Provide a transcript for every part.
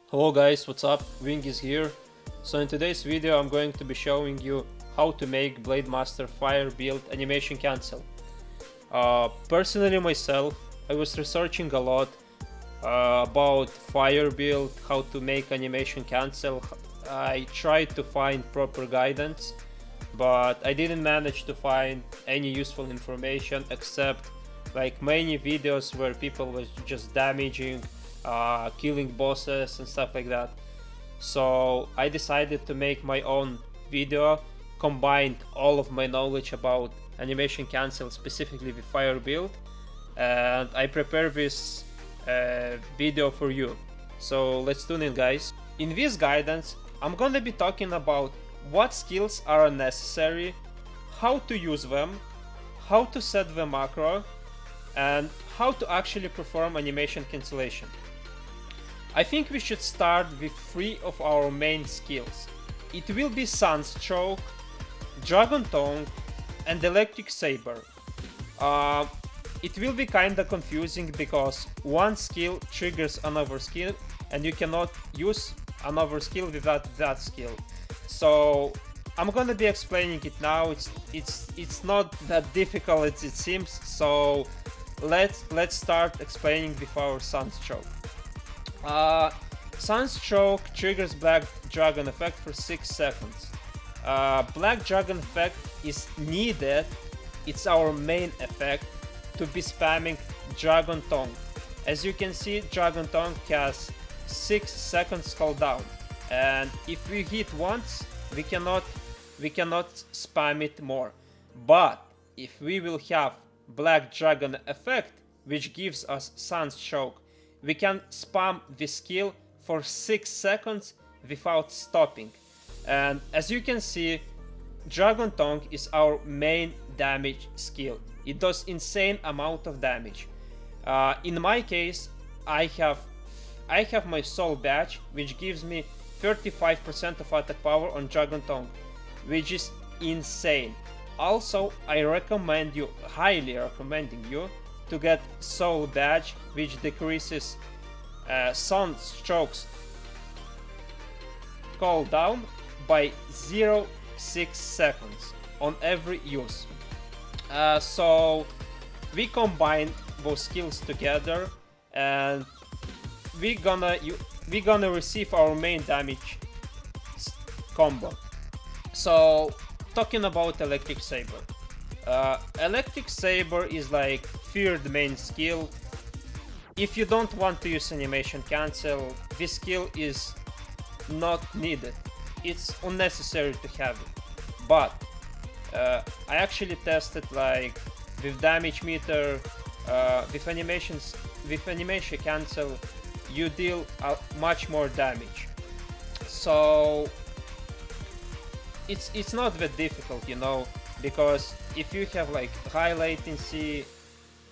Hello guys, what's up? Wing is here. So in today's video I'm going to be showing you how to make Blademaster Fire build animation cancel. Personally myself, I was researching a lot about Fire build, how to make animation cancel. I tried to find proper guidance, but I didn't manage to find any useful information except like many videos where people was just damaging, killing bosses and stuff like that. So I decided to make my own video, combined all of my knowledge about animation cancel, specifically with Fire build, and I prepare this video for you. So let's tune in, guys. In this guidance, I'm gonna be talking about what skills are necessary, how to use them, how to set the macro, and how to actually perform animation cancellation. I think we should start with three of our main skills. It will be Sunstroke, Dragon Tongue, and Electric Saber. It will be kinda confusing because one skill triggers another skill and you cannot use another skill without that skill. So I'm gonna be explaining it now. It's not that difficult as it seems. So let's start explaining with our Sunstroke. Sunstroke triggers Black Dragon effect for 6 seconds. Black Dragon effect is needed, it's our main effect, to be spamming Dragon Tongue. As you can see, Dragon Tongue has 6 seconds cooldown, and if we hit once, we cannot spam it more. But if we will have Black Dragon effect, which gives us Sunstroke, we can spam the skill for 6 seconds without stopping. And as you can see, Dragon Tongue is our main damage skill. It does insane amount of damage. In my case, I have my Soul Badge, which gives me 35% of attack power on Dragon Tongue, which is insane. Also, I recommend you, highly recommending you, to get Soul Badge, which decreases Sunstroke's cooldown by 0.6 seconds on every use. So we combine both skills together, and we're gonna receive our main damage combo. So talking about Electric Saber. Electric Saber is like third main skill. If you don't want to use animation cancel, this skill is not needed. It's unnecessary to have it. But I actually tested like with damage meter, with animation cancel, you deal much more damage. So it's not that difficult, you know, because if you have like high latency,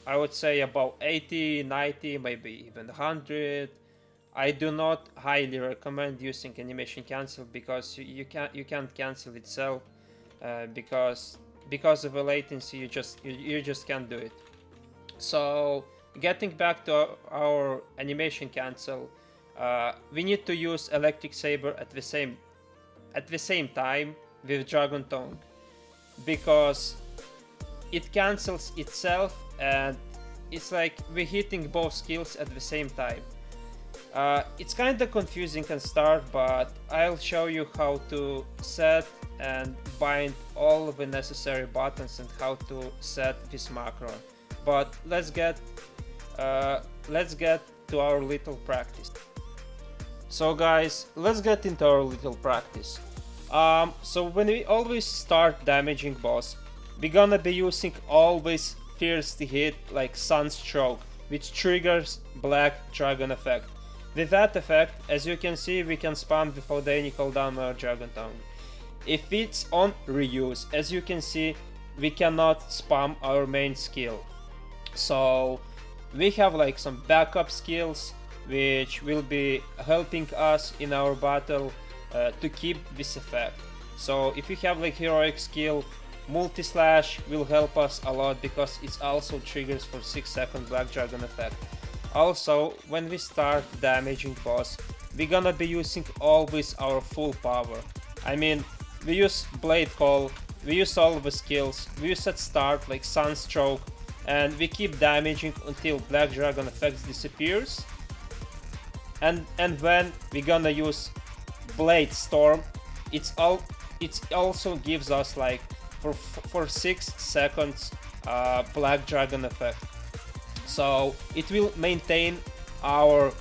I would say about 80, 90, maybe even 100. I do not highly recommend using animation cancel because you can't cancel itself because of the latency. You just can't do it. So getting back to our animation cancel, we need to use Electric Saber at the same time with Dragon Tongue, because it cancels itself and it's like we're hitting both skills at the same time. It's kinda confusing at start, but I'll show you how to set and bind all of the necessary buttons and how to set this macro. But let's get to our little practice. So guys, let's get into our little practice. So when we always start damaging boss, we're gonna be using always first hit like Sunstroke, which triggers Black Dragon effect. With that effect, as you can see, we can spam without any cooldown or Dragon Tongue. If it's on reuse, as you can see, we cannot spam our main skill. So we have like some backup skills which will be helping us in our battle to keep this effect. So if you have like heroic skill, Multi-Slash will help us a lot because it also triggers for 6 second Black Dragon effect. Also, when we start damaging boss, we're gonna be using always our full power. I mean, we use Blade Call, we use all the skills, we use at start like Sunstroke, and we keep damaging until Black Dragon effect disappears. And when we're gonna use Blade Storm, it also gives us like for 6 seconds Black Dragon effect. So it will maintain our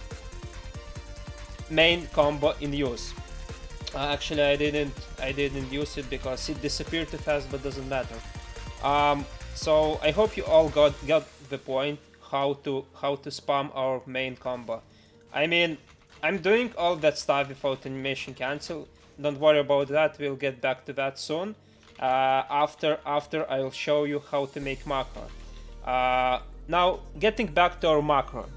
main combo in use. Actually, I didn't use it because it disappeared too fast, but doesn't matter. So I hope you all got the point how to spam our main combo. I mean, I'm doing all that stuff without animation cancel. Don't worry about that. We'll get back to that soon. After I'll show you how to make macro. Now, getting back to our macro.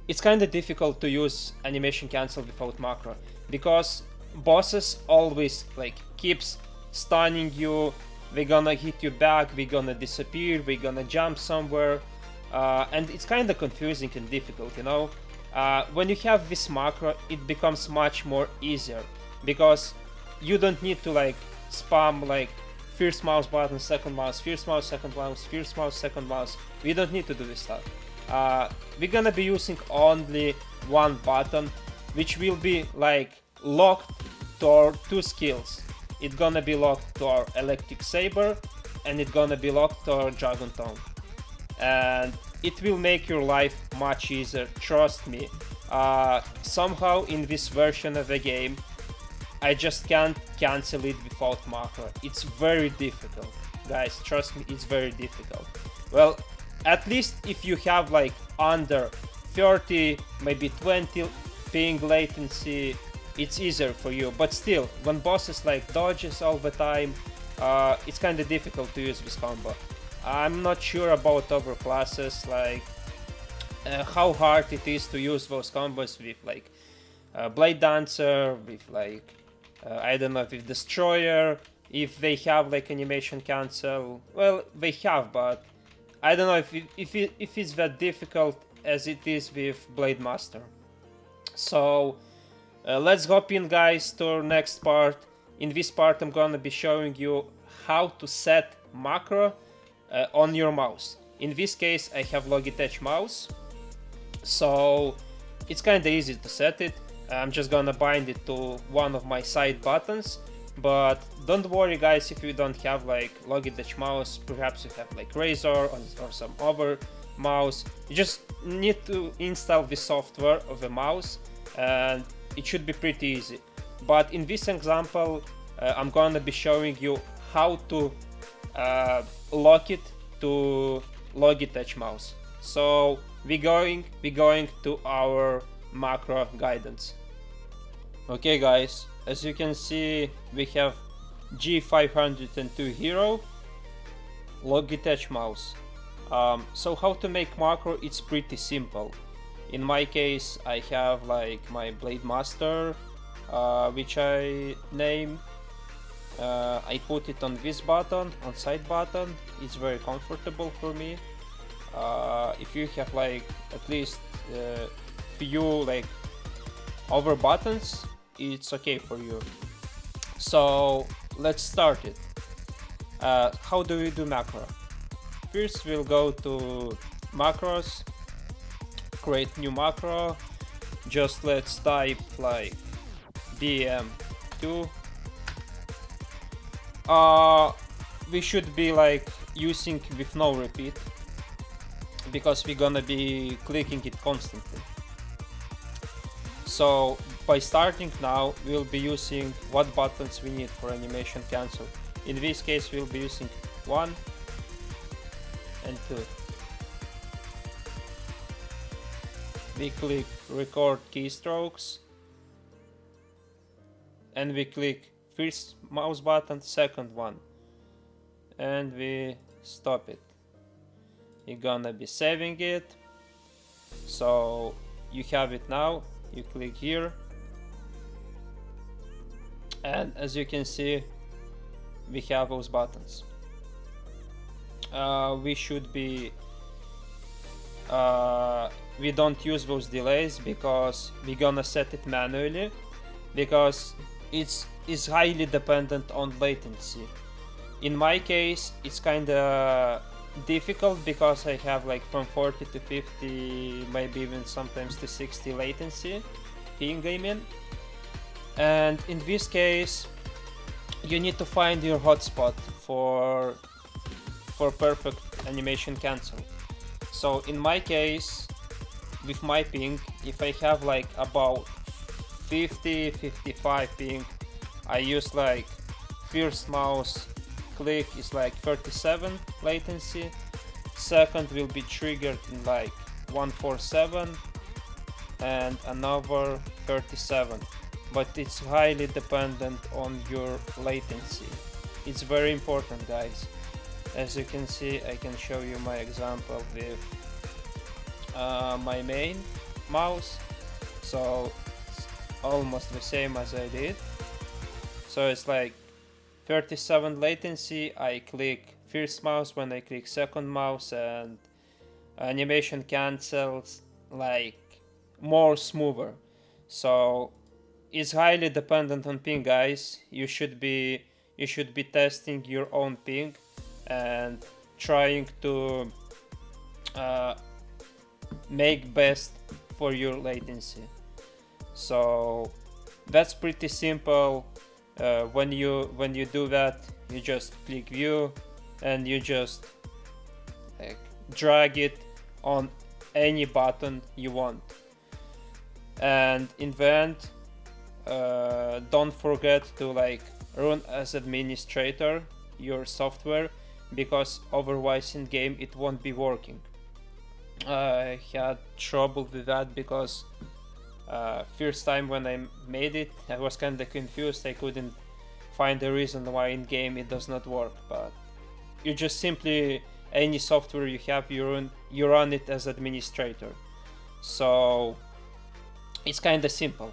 It's kind of difficult to use animation cancel without macro because bosses always like keeps stunning you. We're gonna hit you back, we're gonna disappear, we're gonna jump somewhere, and it's kind of confusing and difficult, you know. When you have this macro, it becomes much more easier because you don't need to like spam like first mouse button, second mouse, first mouse, second mouse, first mouse, second mouse. We don't need to do this stuff. We're gonna be using only one button, which will be like locked to our 2 skills. It's gonna be locked to our Electric Saber, and it's gonna be locked to our Dragon Tongue. And it will make your life much easier, trust me. Somehow in this version of the game, I just can't cancel it without macro. It's very difficult, guys, trust me, it's very difficult. Well, at least if you have like under 30, maybe 20 ping latency, it's easier for you. But still, when bosses like dodges all the time, it's kind of difficult to use this combo. I'm not sure about other classes, like how hard it is to use those combos with like Blade Dancer, with like I don't know, with Destroyer, if they have like animation cancel. Well, they have, but I don't know if it's that difficult as it is with Blade Master. So let's hop in, guys, to our next part. In this part I'm gonna be showing you how to set macro on your mouse. In this case I have Logitech mouse, so it's kinda easy to set it. I'm just gonna bind it to one of my side buttons. But don't worry, guys, if you don't have like Logitech mouse, perhaps you have like Razer or some other mouse. You just need to install the software of the mouse and it should be pretty easy. But in this example, I'm gonna be showing you how to lock it to Logitech mouse. So we're going to our macro guidance. Okay, guys, as you can see, we have G502 Hero, Logitech mouse. So how to make macro? It's pretty simple. In my case, I have like my Blade Master, which I name. I put it on this button, on side button. It's very comfortable for me. If you have like at least few like other buttons, it's okay for you. So let's start it. How do we do macro? First we'll go to macros, create new macro. Just let's type like BM2. We should be like using with no repeat because we're gonna be clicking it constantly. So by starting now, we'll be using what buttons we need for animation cancel. In this case, we'll be using 1 and 2. We click record keystrokes and we click first mouse button, second one, and we stop it. You're gonna be saving it, so you have it now. You click here and as you can see, we have those buttons. We should be we don't use those delays because we're gonna set it manually, because it's highly dependent on latency. In my case, it's kinda difficult because I have like from 40 to 50, maybe even sometimes to 60 latency ping gaming. And in this case, you need to find your hotspot for perfect animation cancel. So in my case, with my ping, if I have like about 50-55 ping, I use like first mouse click is like 37 latency, second will be triggered in like 147, and another 37, but it's highly dependent on your latency. It's very important, guys. As you can see, I can show you my example with my main mouse. So it's almost the same as I did. So it's like 37 latency. I click first mouse, when I click second mouse, and animation cancels like more smoother. So it's highly dependent on ping, guys. You should be testing your own ping and trying to make best for your latency. So that's pretty simple. When you do that, you just click view and you just like drag it on any button you want. And in the end, don't forget to like run as administrator your software, because otherwise in game it won't be working. I had trouble with that because first time when I made it, I was kinda confused. I couldn't find the reason why in game it does not work, but you just simply, any software you have, you run it as administrator. So it's kinda simple.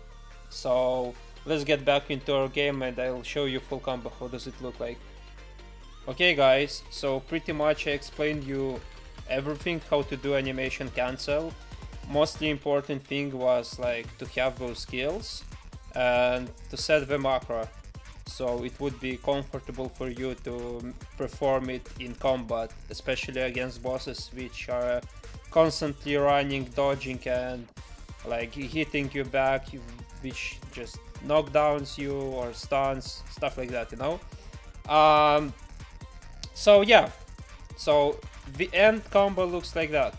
So let's get back into our game and I'll show you full combo. How does it look like? Okay guys, so pretty much I explained you everything, how to do animation cancel. Mostly important thing was like to have those skills and to set the macro, so it would be comfortable for you to perform it in combat, especially against bosses which are constantly running, dodging, and like hitting you back, which just knockdowns you or stuns, stuff like that, you know. So yeah, so the end combo looks like that.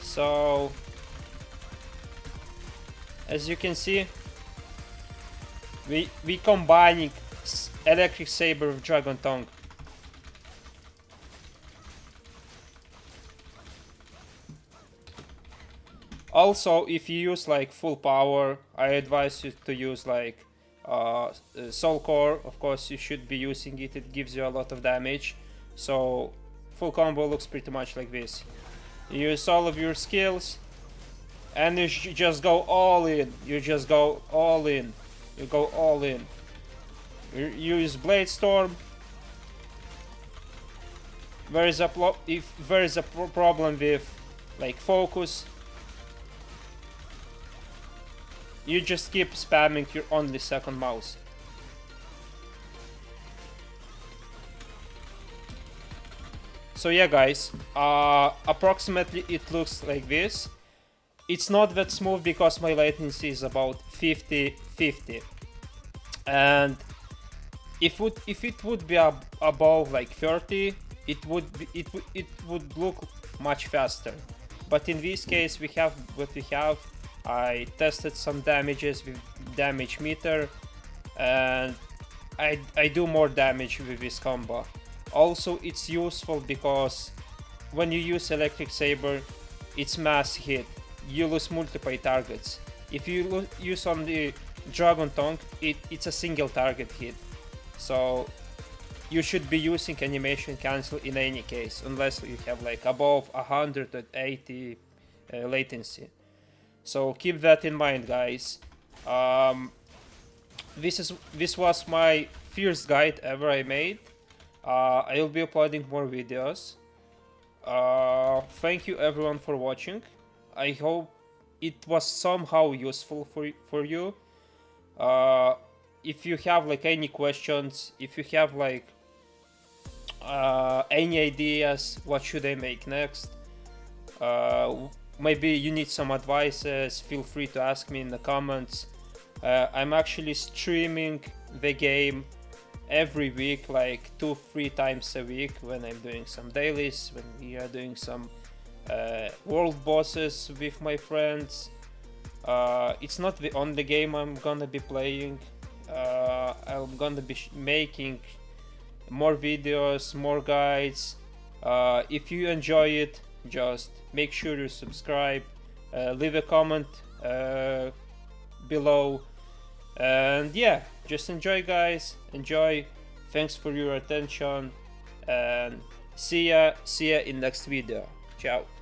So as you can see, we combining Electric Saber with Dragon Tongue. Also, if you use like full power, I advise you to use like Soul Core. Of course, you should be using it. It gives you a lot of damage. So full combo looks pretty much like this. You use all of your skills, and you just go all in. You just go all in. You go all in. You use Blade Storm. If there is a problem with like focus, you just keep spamming your only second mouse. So yeah guys, approximately it looks like this. It's not that smooth because my latency is about 50-50, and if it would be above like 30, it would look much faster. But in this case we have what we have. I tested some damages with damage meter, and I do more damage with this combo. Also, it's useful because when you use Electric Saber, it's mass hit. You lose multiple targets. If you use on the Dragon Tongue, it's a single target hit. So you should be using animation cancel in any case, unless you have like above 180 latency. So keep that in mind, guys. This was my first guide ever I made. I'll be uploading more videos. Thank you everyone for watching. I hope it was somehow useful for you. If you have like any questions, if you have like any ideas, what should I make next? Maybe you need some advices, feel free to ask me in the comments. I'm actually streaming the game every week, like 2-3 times a week, when I'm doing some dailies, when we are doing some world bosses with my friends. It's not the only game I'm gonna be playing. I'm gonna be making more videos, more guides. If you enjoy it, just make sure you subscribe, leave a comment below, and yeah, just enjoy guys, enjoy. Thanks for your attention, and see ya in next video. Ciao.